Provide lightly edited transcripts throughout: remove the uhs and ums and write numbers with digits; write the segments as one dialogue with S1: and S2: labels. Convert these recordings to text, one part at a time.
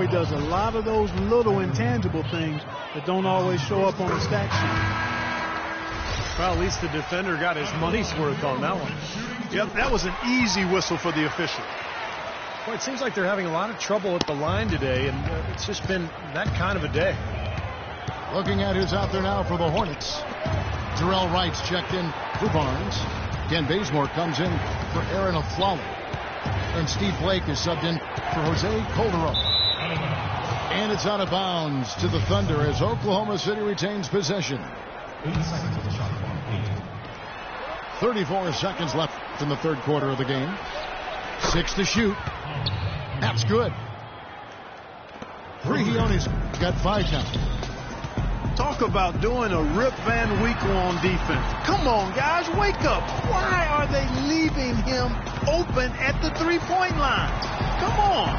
S1: he does a lot of those little intangible things that don't always show up on the stat sheet.
S2: Well, at least the defender got his money's worth on that one.
S1: Yep, that was an easy whistle for the official.
S2: Well, it seems like they're having a lot of trouble at the line today, and it's just been that kind of a day.
S3: Looking at who's out there now for the Hornets. Jarrell Wright's checked in for Barnes. Ken Bazemore comes in for Aaron Aflalo. And Steve Blake is subbed in for Jose Calderon. And it's out of bounds to the Thunder as Oklahoma City retains possession. 34 seconds left in the third quarter of the game. 6 to shoot. That's good. Frihione's got 5 now.
S1: Talk about doing a Rip Van Winkle on defense. Come on, guys, wake up. Why are they leaving him open at the three-point line? Come on.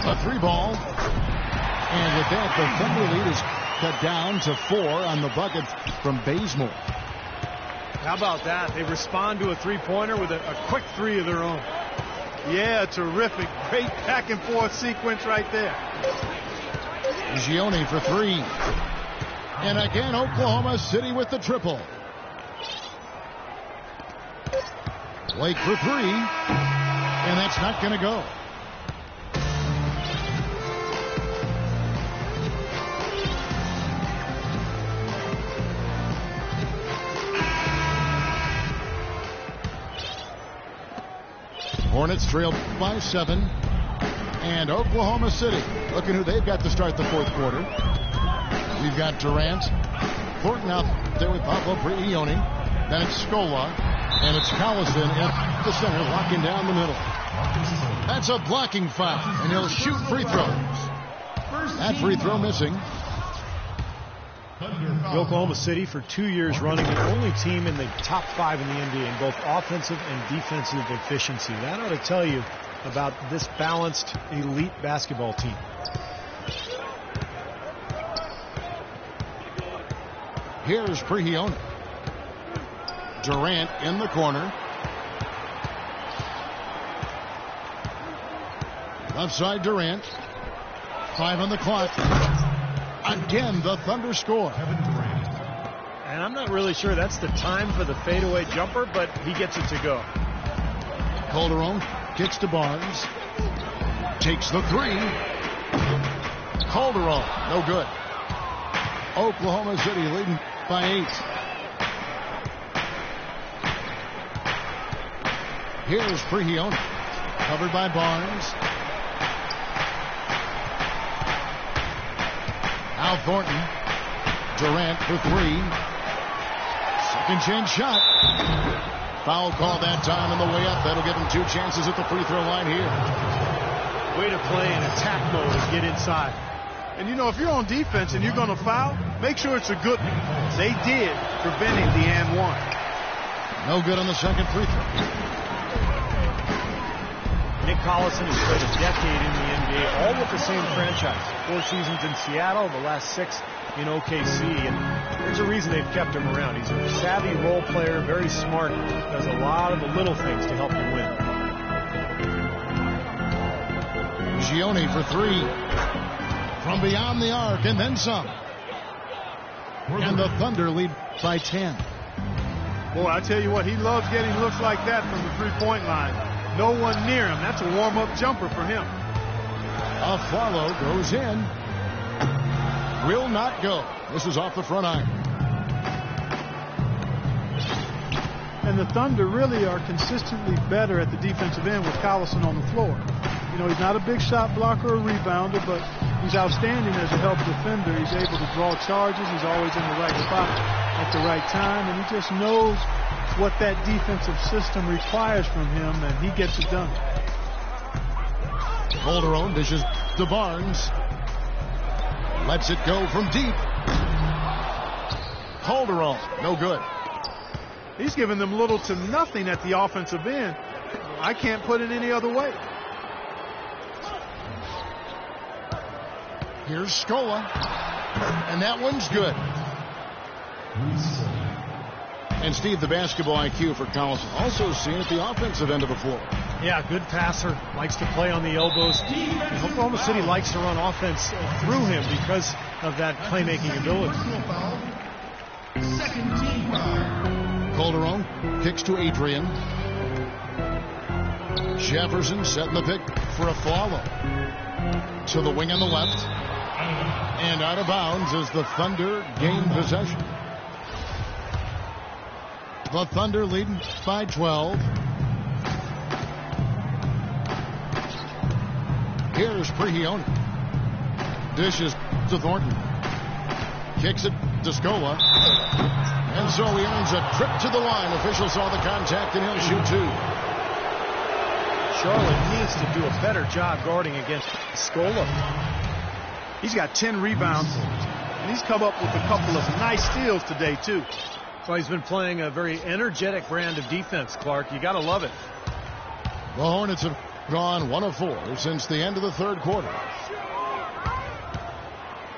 S3: A 3-ball. And with that, the Thunder lead is cut down to 4 on the bucket from Bazemore.
S2: How about that? They respond to a three-pointer with a quick 3 of their own.
S1: Yeah, terrific. Great back-and-forth sequence right there.
S3: Gioni for 3. And again, Oklahoma City with the triple. Blake for 3. And that's not going to go. Hornets trailed by 7. And Oklahoma City looking who they've got to start the fourth quarter. We've got Durant. Thornton out there with Pablo Prigioni. Then it's Scola. And it's Collison at the center, locking down the middle. That's a blocking foul. And he'll shoot free throws. That free throw missing.
S2: Oklahoma City, for 2 years running, the only team in the top 5 in the NBA in both offensive and defensive efficiency. That ought to tell you about this balanced elite basketball team.
S3: Here's Prigioni. Durant in the corner. Left side Durant. 5 on the clock. Again, the Thunder score.
S2: And I'm not really sure that's the time for the fadeaway jumper, but he gets it to go.
S3: Calderon kicks to Barnes. Takes the 3. Calderon, no good. Oklahoma City leading by 8. Here's Prigioni. Covered by Barnes. Al Thornton. Durant for 3. Second chance shot. Foul call that time on the way up. That'll give him 2 chances at the free throw line here.
S2: Way to play in attack mode and get inside.
S1: And, you know, if you're on defense and you're going to foul, make sure it's a good one. They did, preventing the and 1.
S3: No good on the second free throw.
S2: Nick Collison has played a decade in the NBA, all with the same franchise. 4 seasons in Seattle, the last 6 in OKC, and there's a reason they've kept him around. He's a savvy role player, very smart, does a lot of the little things to help you win.
S3: Gioni for 3. From beyond the arc, and then some. And the Thunder lead by 10.
S1: Boy, I tell you what, he loves getting looks like that from the three-point line. No one near him. That's a warm-up jumper for him.
S3: Aflalo goes in. Will not go. This is off the front iron.
S1: And the Thunder really are consistently better at the defensive end with Collison on the floor. You know, he's not a big shot blocker or rebounder, but he's outstanding as a help defender. He's able to draw charges. He's always in the right spot at the right time, and he just knows what that defensive system requires from him, and he gets it done.
S3: Calderon dishes to Barnes. Lets it go from deep. Calderon, no good.
S1: He's given them little to nothing at the offensive end. I can't put it any other way.
S3: Here's Scola. And that one's good. And Steve, the basketball IQ for Collison also seen at the offensive end of the floor.
S2: Yeah, good passer. Likes to play on the elbows. And Oklahoma City likes to run offense through him because of that playmaking ability.
S3: Second team foul. Calderon kicks to Adrian. Jefferson setting the pick for a follow. To the wing on the left. And out of bounds as the Thunder gain possession. The Thunder leading by 12. Here's Prigioni. Dishes to Thornton. Kicks it to Scola. And so he earns a trip to the line. Official saw the contact and he'll shoot two.
S2: Charlotte needs to do a better job guarding against Scola.
S1: He's got 10 rebounds, and he's come up with a couple of nice steals today, too.
S2: So he's been playing a very energetic brand of defense, Clark. You got to love it.
S3: The Hornets have gone 1 of 4 since the end of the third quarter.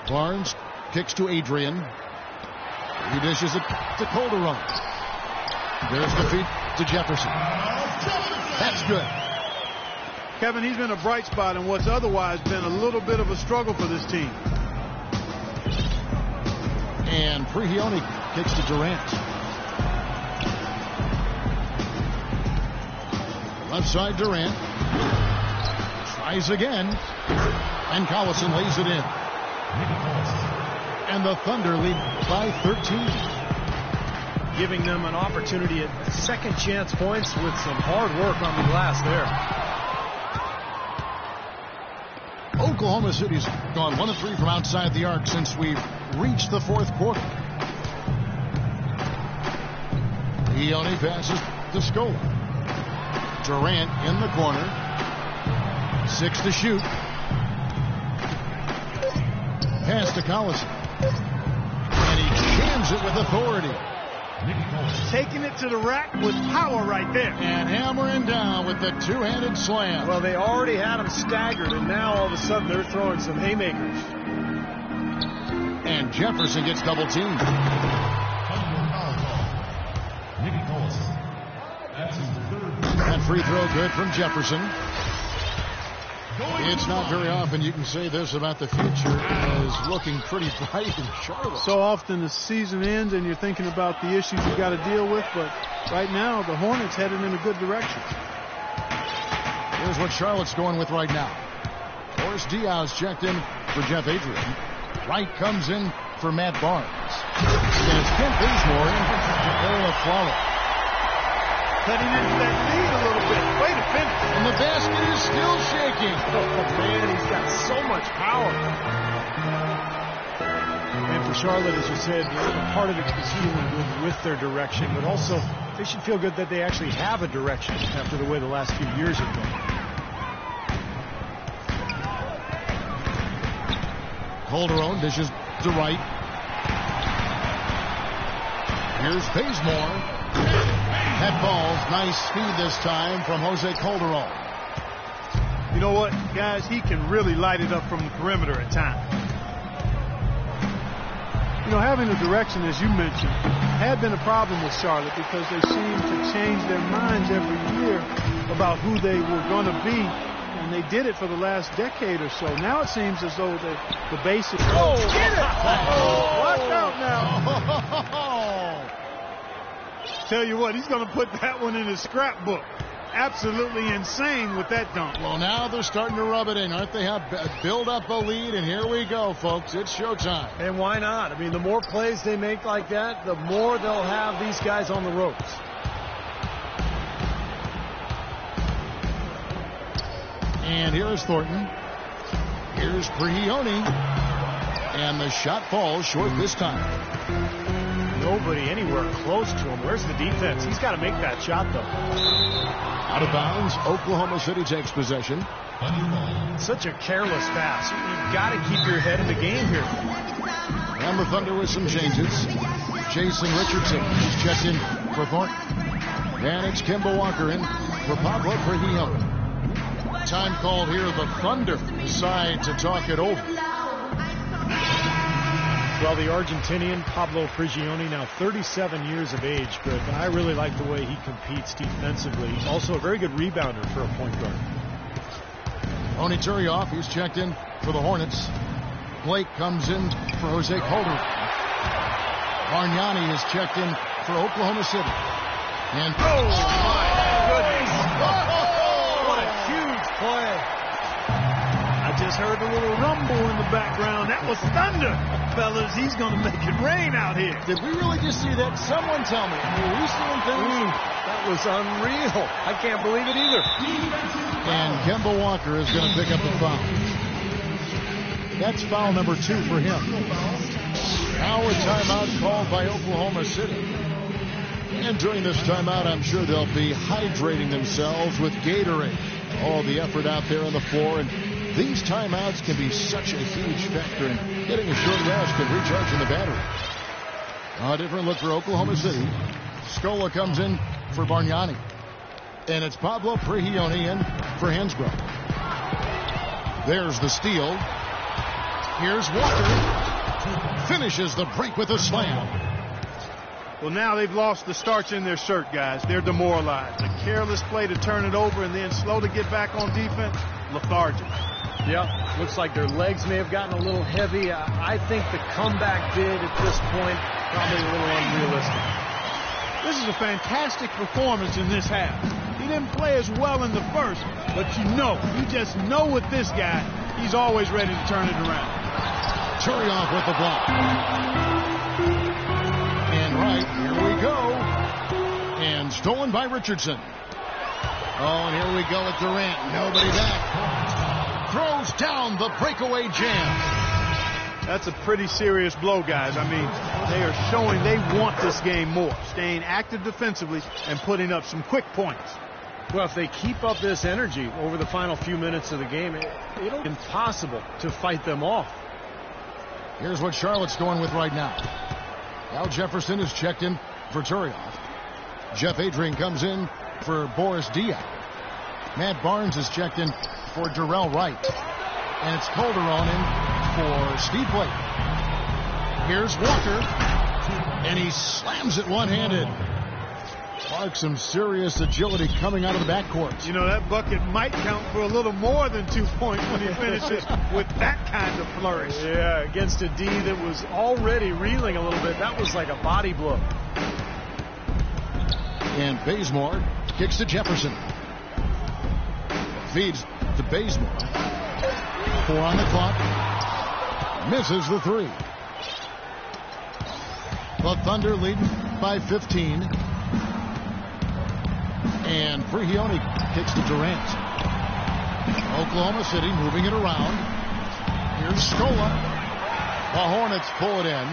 S3: Barnes kicks to Adrian. He dishes it to Calderon. There's the feed to Jefferson. That's good.
S1: Kevin, he's been a bright spot in what's otherwise been a little bit of a struggle for this team.
S3: And Prigioni kicks to Durant. Left side Durant. Tries again. And Collison lays it in. And the Thunder lead by 13.
S2: Giving them an opportunity at second chance points with some hard work on the glass there.
S3: Oklahoma City's gone 1 of 3 from outside the arc since we've reached the fourth quarter. Prigioni passes to Scola. Durant in the corner. 6 to shoot. Pass to Collison. And he jams it with authority.
S1: Taking it to the rack with power right there.
S3: And hammering down with the two-handed slam.
S2: Well, they already had him staggered, and now all of a sudden they're throwing some haymakers.
S3: And Jefferson gets double teamed. That free throw good from Jefferson. It's not very often you can say this about the future as looking pretty bright in Charlotte.
S1: So often the season ends and you're thinking about the issues you've got to deal with, but right now the Hornets headed in a good direction.
S3: Here's what Charlotte's going with right now. Boris Diaz checked in for Jeff Adrian. Wright comes in for Matt Barnes. And it's Kent Bazemore in to Ola Flawless.
S1: Cutting into that lead a little bit. Way to finish.
S3: And the basket is still shaking.
S2: Oh, man, he's got so much power. And for Charlotte, as you said, part of it is feeling with their direction, but also they should feel good that they actually have a direction after the way the last few years have gone.
S3: Calderon dishes to Wright. Here's Bazemore. That ball's nice speed this time from Jose Calderon.
S1: You know what, guys? He can really light it up from the perimeter at times. You know, having a direction, as you mentioned, had been a problem with Charlotte because they seemed to change their minds every year about who they were going to be, and they did it for the last decade or so. Now it seems as though the basics...
S2: Oh, get it!
S1: Oh, watch out now. Tell you what, he's going to put that one in his scrapbook. Absolutely insane with that dunk.
S3: Well, now they're starting to rub it in, aren't they? Build up a lead, and here we go, folks. It's showtime.
S2: And why not? I mean, the more plays they make like that, the more they'll have these guys on the ropes.
S3: And here's Thornton. Here's Prigioni. And the shot falls short this time.
S2: Nobody anywhere close to him. Where's the defense? He's got to make that shot, though.
S3: Out of bounds. Oklahoma City takes possession.
S2: Such a careless pass. You've got to keep your head in the game here.
S3: And the Thunder with some changes. Jason Richardson is checked in for Thornton. And it's Kemba Walker in for Pablo Prigioni. Time called here. The Thunder decide to talk it over.
S2: Well, the Argentinian, Pablo Prigioni, now 37 years of age, but I really like the way he competes defensively. He's also a very good rebounder for a point guard.
S3: Tony Turioff, he's checked in for the Hornets. Blake comes in for Jose Calderon. Bargnani is checked in for Oklahoma City. And
S2: oh my goodness! What a huge play!
S1: I just heard a little rumble in the background. That was thunder, fellas. He's going to make it rain out here.
S3: Did we really just see that? Someone tell me. Were we seeing things?
S2: That was unreal. I can't believe it either.
S3: And Kemba Walker is going to pick up the foul. That's foul number 2 for him. Now a timeout called by Oklahoma City. And during this timeout, I'm sure they'll be hydrating themselves with Gatorade. All the effort out there on the floor. And these timeouts can be such a huge factor in getting a short rest and recharging the battery. A different look for Oklahoma City. Scola comes in for Bargnani. And it's Pablo Prigioni in for Hansbrough. There's the steal. Here's Walker. Finishes the break with a slam.
S1: Well, now they've lost the starch in their shirt, guys. They're demoralized. A careless play to turn it over and then slow to get back on defense. Lethargic.
S2: Yeah, looks like their legs may have gotten a little heavy. I think the comeback bid at this point probably a little unrealistic.
S1: This is a fantastic performance in this half. He didn't play as well in the first, but you just know with this guy, he's always ready to turn it around.
S3: Turioff with the block. And right, here we go. And stolen by Richardson. Oh, and here we go with Durant. Nobody back. Throws down the breakaway jam.
S1: That's a pretty serious blow, guys. I mean, they are showing they want this game more, staying active defensively and putting up some quick points.
S2: Well, if they keep up this energy over the final few minutes of the game, it'll be impossible to fight them off.
S3: Here's what Charlotte's going with right now. Al Jefferson is checked in for Turioff. Jeff Adrian comes in for Boris Diaw. Matt Barnes is checked in for Darrell Wright. And it's Calderon in for Steve Blake. Here's Walker. And he slams it one-handed. Clark, some serious agility coming out of the backcourt.
S1: You know, that bucket might count for a little more than 2 points when he finishes with that kind of flourish.
S2: Yeah, against a D that was already reeling a little bit. That was like a body blow.
S3: And Bazemore kicks to Jefferson. Feeds to Bazemore. 4 on the clock. Misses the 3. The Thunder lead by 15. And Prigioni kicks to Durant. Oklahoma City moving it around. Here's Scola. The Hornets pull it in.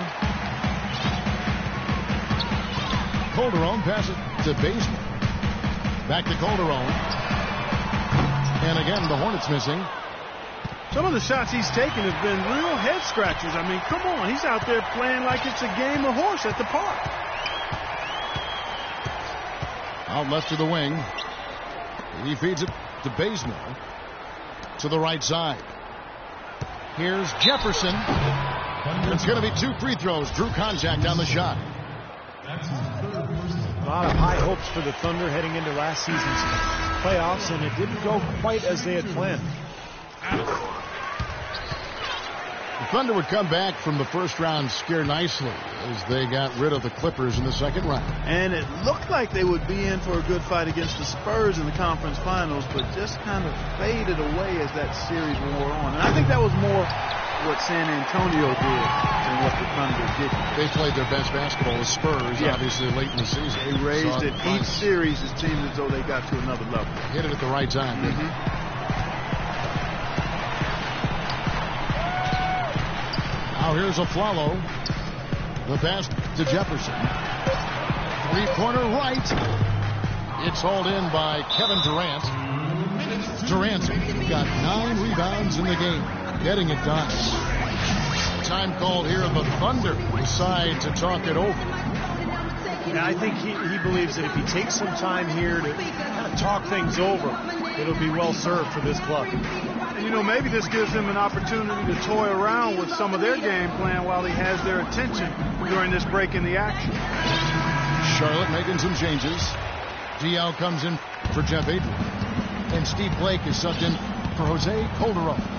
S3: Calderon passes to Bazemore. Back to Calderon. And again, the Hornets missing.
S1: Some of the shots he's taken have been real head scratchers. I mean, come on. He's out there playing like it's a game of horse at the park.
S3: Out left to the wing. He feeds it to Bazemore. To the right side. Here's Jefferson. It's going to be 2 free throws. Drew contact on the shot.
S2: A lot of high hopes for the Thunder heading into last season's playoffs, and it didn't go quite as they had planned.
S3: The Thunder would come back from the first round scared nicely as they got rid of the Clippers in the second round.
S1: And it looked like they would be in for a good fight against the Spurs in the conference finals, but just kind of faded away as that series wore on. And I think that was more what San Antonio did than what the Thunder did.
S3: They played their best basketball with Spurs, obviously, late in the season.
S1: They raised it. Each series, it seemed as though they got to another level.
S3: Hit it at the right time. Now here's Aflalo. The pass to Jefferson. 3-pointer right. It's hauled in by Kevin Durant. Durant got 9 rebounds in the game, getting it done. Time called here, the Thunder decide to talk it over.
S2: Yeah, I think he believes that if he takes some time here to kind of talk things over, it'll be well served for this club.
S1: And, you know, maybe this gives them an opportunity to toy around with some of their game plan while he has their attention during this break in the action.
S3: Charlotte making some changes. DL comes in for Jeff Adrian. And Steve Blake is subbed in for Jose Calderon.